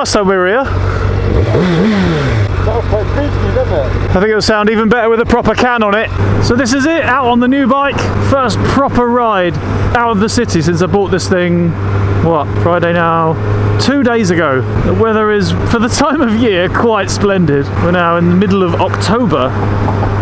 last time we were here. That was quite beefy, didn't it? I think it'll sound even better with a proper can on it. So this is it, out on the new bike. First proper ride out of the city since I bought this thing, what, Friday now? 2 days ago. The weather is, for the time of year, quite splendid. We're now in the middle of October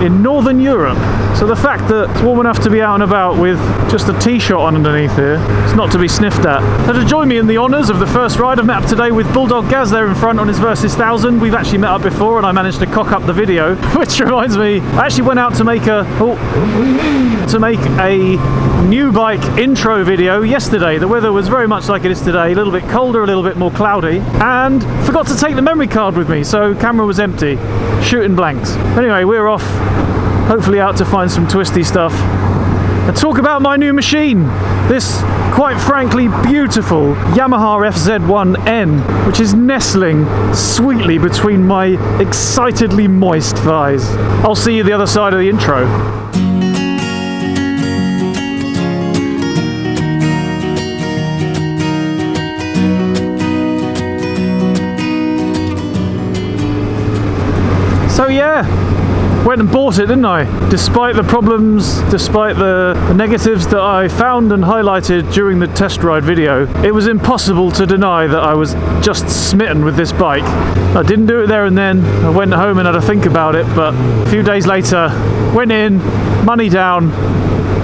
in Northern Europe. So the fact that it's warm enough to be out and about with just a t-shirt on underneath here, it's not to be sniffed at. So to join me in the honours of the first ride, I've met up today with Bulldog Gaz there in front on his Versys 1000. We've actually met up before and I managed to cock up the video, which reminds me, I actually went out to make a new bike intro video yesterday. The weather was very much like it is today, a little bit colder, a little bit more cloudy, and forgot to take the memory card with me, so camera was empty, shooting blanks. Anyway, we're off, hopefully out to find some twisty stuff and talk about my new machine, this quite frankly beautiful Yamaha FZ1N, which is nestling sweetly between my excitedly moist thighs. I'll see you the other side of the intro. So yeah, went and bought it, didn't I? Despite the problems, despite the negatives that I found and highlighted during the test ride video, it was impossible to deny that I was just smitten with this bike. I didn't do it there and then. I went home and had to think about it, but a few days later, went in, money down,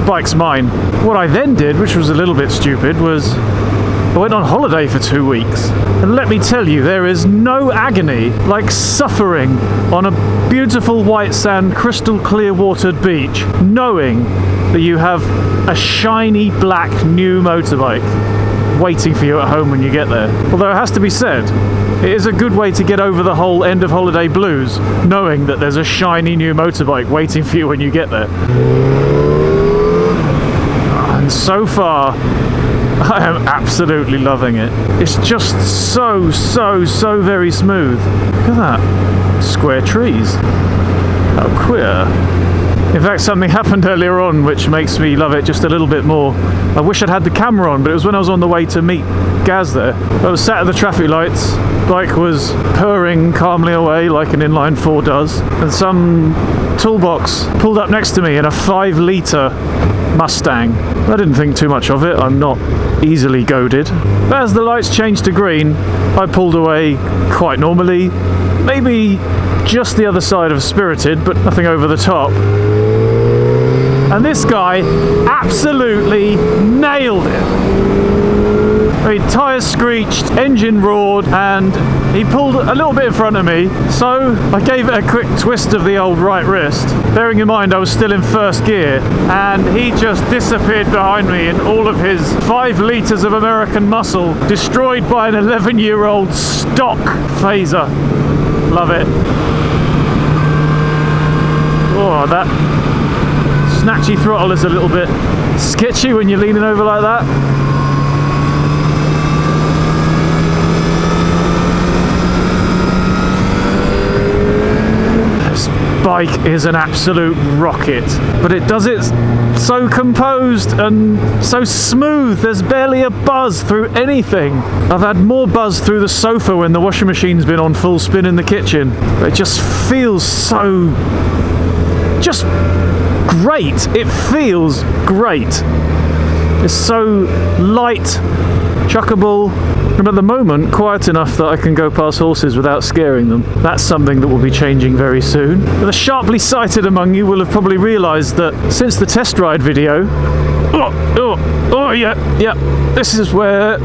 bike's mine. What I then did, which was a little bit stupid, was I went on holiday for 2 weeks. And let me tell you, there is no agony like suffering on a beautiful white sand, crystal clear watered beach, knowing that you have a shiny black new motorbike waiting for you at home when you get there. Although it has to be said, it is a good way to get over the whole end of holiday blues, knowing that there's a shiny new motorbike waiting for you when you get there. And so far, I am absolutely loving it. It's just so very smooth. Look at that. Square trees. How queer. In fact, something happened earlier on which makes me love it just a little bit more. I wish I'd had the camera on, but it was when I was on the way to meet Gaz there. I was sat at the traffic lights. Bike was purring calmly away like an Inline Four does. And some toolbox pulled up next to me in a 5-litre Mustang. I didn't think too much of it, I'm not easily goaded. But as the lights changed to green, I pulled away quite normally, maybe just the other side of spirited, but nothing over the top. And this guy absolutely nailed it. I mean, tyres screeched, engine roared, and he pulled a little bit in front of me, so I gave it a quick twist of the old right wrist, bearing in mind I was still in first gear, and he just disappeared behind me in all of his 5 litres of American muscle, destroyed by an 11-year-old stock Fazer. Love it. Oh, that snatchy throttle is a little bit sketchy when you're leaning over like that. Bike is an absolute rocket, but it does it so composed and so smooth. There's barely a buzz through anything. I've had more buzz through the sofa when the washing machine's been on full spin in the kitchen. But it just feels so just great. It feels great. It's so light, chuckable, and at the moment quiet enough that I can go past horses without scaring them. That's something that will be changing very soon. The sharply sighted among you will have probably realised that since the test ride video, this is where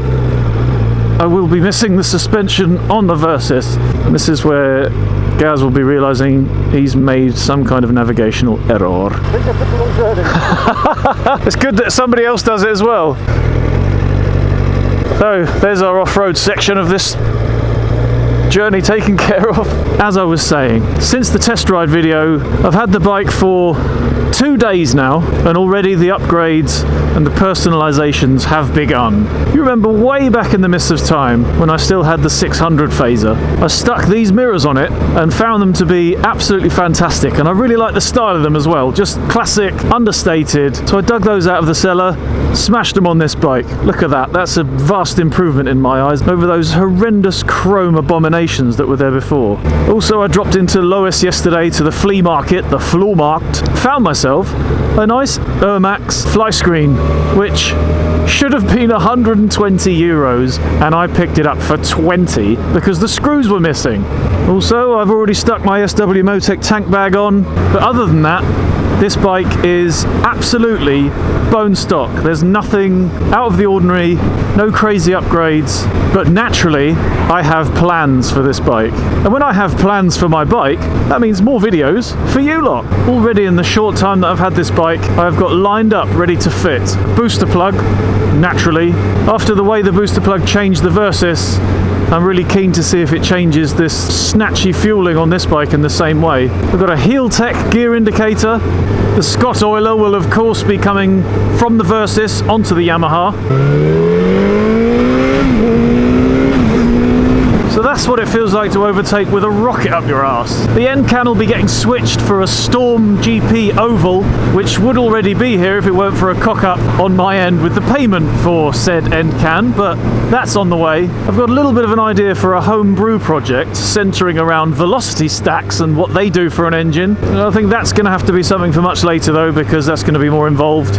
I will be missing the suspension on the Versys. And this is where Gaz will be realising he's made some kind of navigational error. It's good that somebody else does it as well. So there's our off-road section of this journey taken care of. as I was saying, since the test ride video, I've had the bike for 2 days now, and already the upgrades and the personalizations have begun. You remember way back in the mists of time when I still had the 600 Fazer, I stuck these mirrors on it and found them to be absolutely fantastic, and I really like the style of them as well, just classic, understated. So I dug those out of the cellar, smashed them on this bike. Look at that, that's a vast improvement in my eyes over those horrendous chrome abominations that were there before. Also, I dropped into Lois yesterday to the flea market, the Flohmarkt, found myself a nice Ermax fly screen, which should have been 120 euros, and I picked it up for 20 because the screws were missing. Also, I've already stuck my SW Motec tank bag on, but other than that, this bike is absolutely bone stock. There's nothing out of the ordinary, no crazy upgrades, but naturally I have plans for this bike. And when I have plans for my bike, that means more videos for you lot. Already in the short time that I've had this bike, I've got lined up ready to fit. Booster plug, naturally. After the way the booster plug changed the Versys, I'm really keen to see if it changes this snatchy fueling on this bike in the same way. We've got a Heel-Tech gear indicator. The Scott oiler will of course be coming from the Versys onto the Yamaha. So that's what it feels like to overtake with a rocket up your arse. The end can will be getting switched for a Storm GP oval, which would already be here if it weren't for a cock-up on my end with the payment for said end can, but that's on the way. I've got a little bit of an idea for a home brew project centering around velocity stacks and what they do for an engine. And I think that's going to have to be something for much later though, because that's going to be more involved.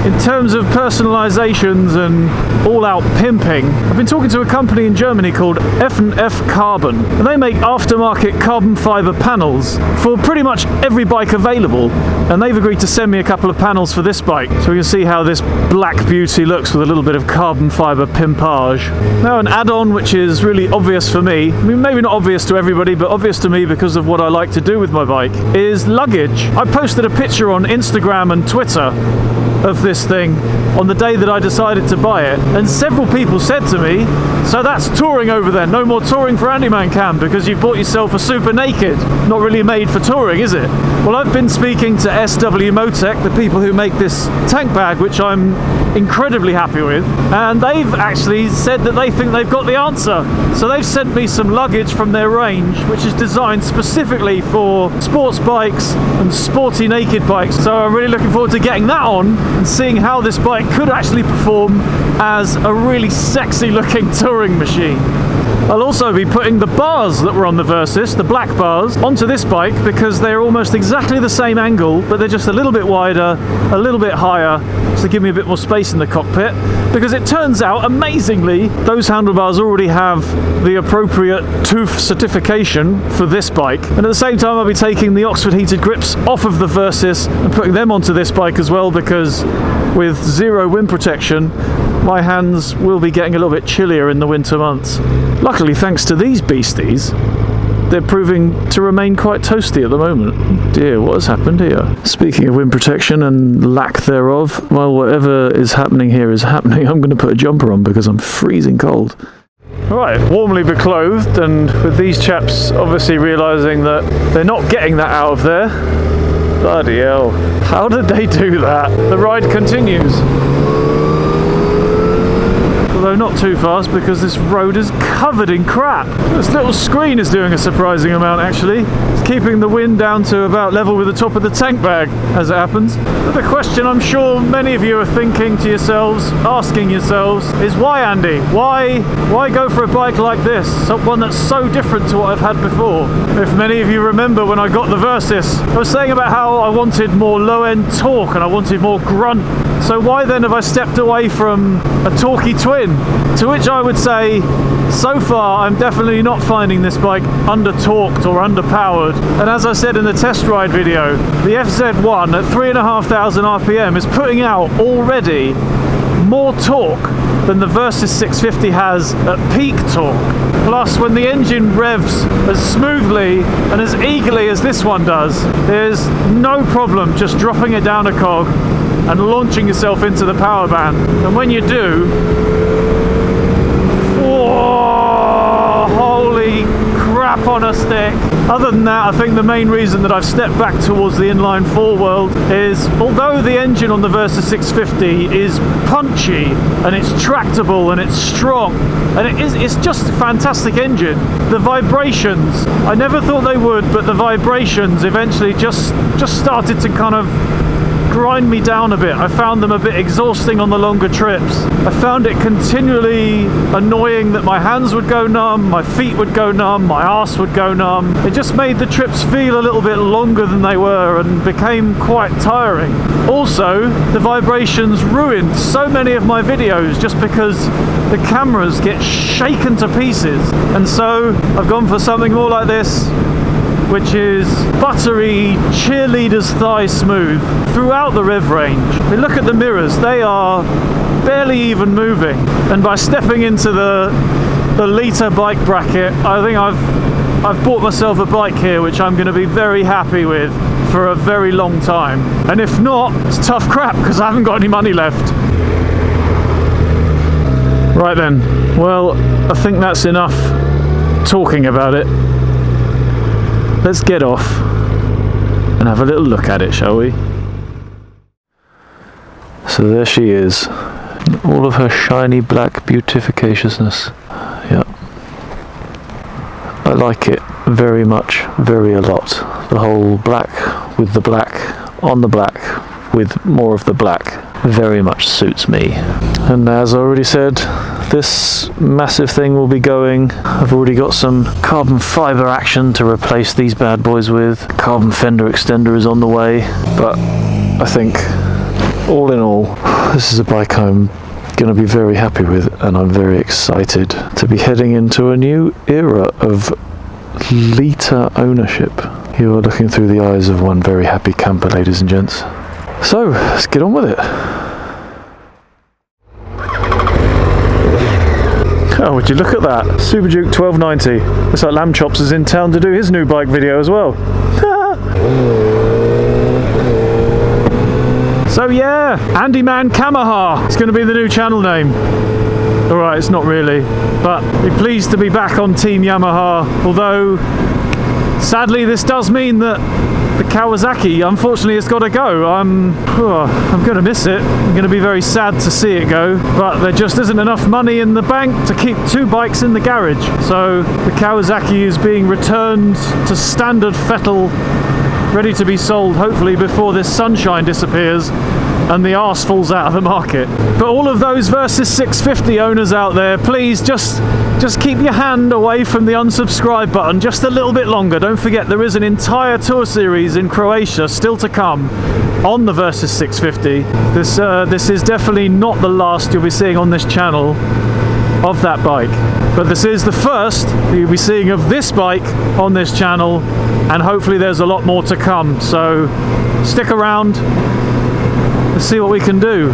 In terms of personalizations and all-out pimping, I've been talking to a company in Germany called F&F Carbon, and they make aftermarket carbon fiber panels for pretty much every bike available, and they've agreed to send me a couple of panels for this bike, so we can see how this black beauty looks with a little bit of carbon fiber pimpage. Now, an add-on which is really obvious for me, I mean maybe not obvious to everybody, but obvious to me because of what I like to do with my bike, is luggage. I posted a picture on Instagram and Twitter of this thing on the day that I decided to buy it, and several people said to me, so that's touring over there, no more touring for AndyManCam because you've bought yourself a super naked, not really made for touring, is it? Well, I've been speaking to SW Motec, the people who make this tank bag, which I'm incredibly happy with, and they've actually said that they think they've got the answer. So they've sent me some luggage from their range, which is designed specifically for sports bikes and sporty naked bikes. So I'm really looking forward to getting that on and seeing how this bike could actually perform as a really sexy looking touring machine. I'll also be putting the bars that were on the Versys, the black bars, onto this bike because they're almost exactly the same angle, but they're just a little bit wider, a little bit higher, to give me a bit more space in the cockpit. Because it turns out, amazingly, those handlebars already have the appropriate tooth certification for this bike. And at the same time, I'll be taking the Oxford heated grips off of the Versys and putting them onto this bike as well, because with zero wind protection, my hands will be getting a little bit chillier in the winter months. Luckily, thanks to these beasties, they're proving to remain quite toasty at the moment. Dear, what has happened here? Speaking of wind protection and lack thereof, well, whatever is happening here is happening. I'm going to put a jumper on because I'm freezing cold. Right, warmly beclothed, and with these chaps obviously realising that they're not getting that out of there. Bloody hell. How did they do that? The ride continues. Although not too fast because this road is covered in crap. This little screen is doing a surprising amount actually. It's keeping the wind down to about level with the top of the tank bag as it happens. But the question I'm sure many of you are thinking to yourselves, asking yourselves, is why, Andy? Why go for a bike like this? One that's so different to what I've had before. If many of you remember when I got the Versys, I was saying about how I wanted more low-end torque and I wanted more grunt. So why then have I stepped away from a torquey twin? To which I would say, so far I'm definitely not finding this bike under-torqued or underpowered. And as I said in the test ride video, the FZ1 at 3,500 RPM is putting out already more torque than the Versys 650 has at peak torque. Plus, when the engine revs as smoothly and as eagerly as this one does, there's no problem just dropping it down a cog and launching yourself into the power band. And when you do, whoa, crap on a stick. Other than that, I think the main reason that I've stepped back towards the Inline Four world is, although the engine on the Versys 650 is punchy and it's tractable and it's strong and it's just a fantastic engine, the vibrations, I never thought they would, but the vibrations eventually just started to kind of grind me down a bit. I found them a bit exhausting on the longer trips. I found it continually annoying that my hands would go numb, my feet would go numb, my arse would go numb. It just made the trips feel a little bit longer than they were and became quite tiring. Also, the vibrations ruined so many of my videos just because the cameras get shaken to pieces. And so I've gone for something more like this, which is buttery, cheerleader's thigh smooth throughout the rev range. I mean, look at the mirrors, they are barely even moving. And by stepping into the Litre-bike bracket, I think I've bought myself a bike here which I'm going to be very happy with for a very long time. And if not, it's tough crap because I haven't got any money left. Right then, well, I think that's enough talking about it. Let's get off and have a little look at it, shall we? So there she is, in all of her shiny black beautificatiousness. Yeah, I like it very much, very a lot. The whole black with the black on the black with more of the black very much suits me. And as I already said, this massive thing will be going. I've already got some carbon fibre action to replace these bad boys with. Carbon fender extender is on the way. But I think, all in all, this is a bike I'm going to be very happy with, and I'm very excited to be heading into a new era of Litre ownership. You are looking through the eyes of one very happy camper, ladies and gents. So, let's get on with it. Oh, would you look at that? Super Duke 1290. Looks like Lamb Chops is in town to do his new bike video as well. So yeah, AndyManCam. It's going to be the new channel name. Alright, it's not really. But we're pleased to be back on Team Yamaha. Although, sadly, this does mean that the Kawasaki, unfortunately, has got to go. I'm going to miss it. I'm going to be very sad to see it go, but there just isn't enough money in the bank to keep two bikes in the garage. So the Kawasaki is being returned to standard fettle, ready to be sold, hopefully before this sunshine disappears and the arse falls out of the market. But all of those Versys 650 owners out there, please just keep your hand away from the unsubscribe button just a little bit longer. Don't forget, there is an entire tour series in Croatia still to come on the Versys 650. This is definitely not the last you'll be seeing on this channel of that bike, but this is the first you'll be seeing of this bike on this channel, and hopefully there's a lot more to come. So stick around. Let's see what we can do.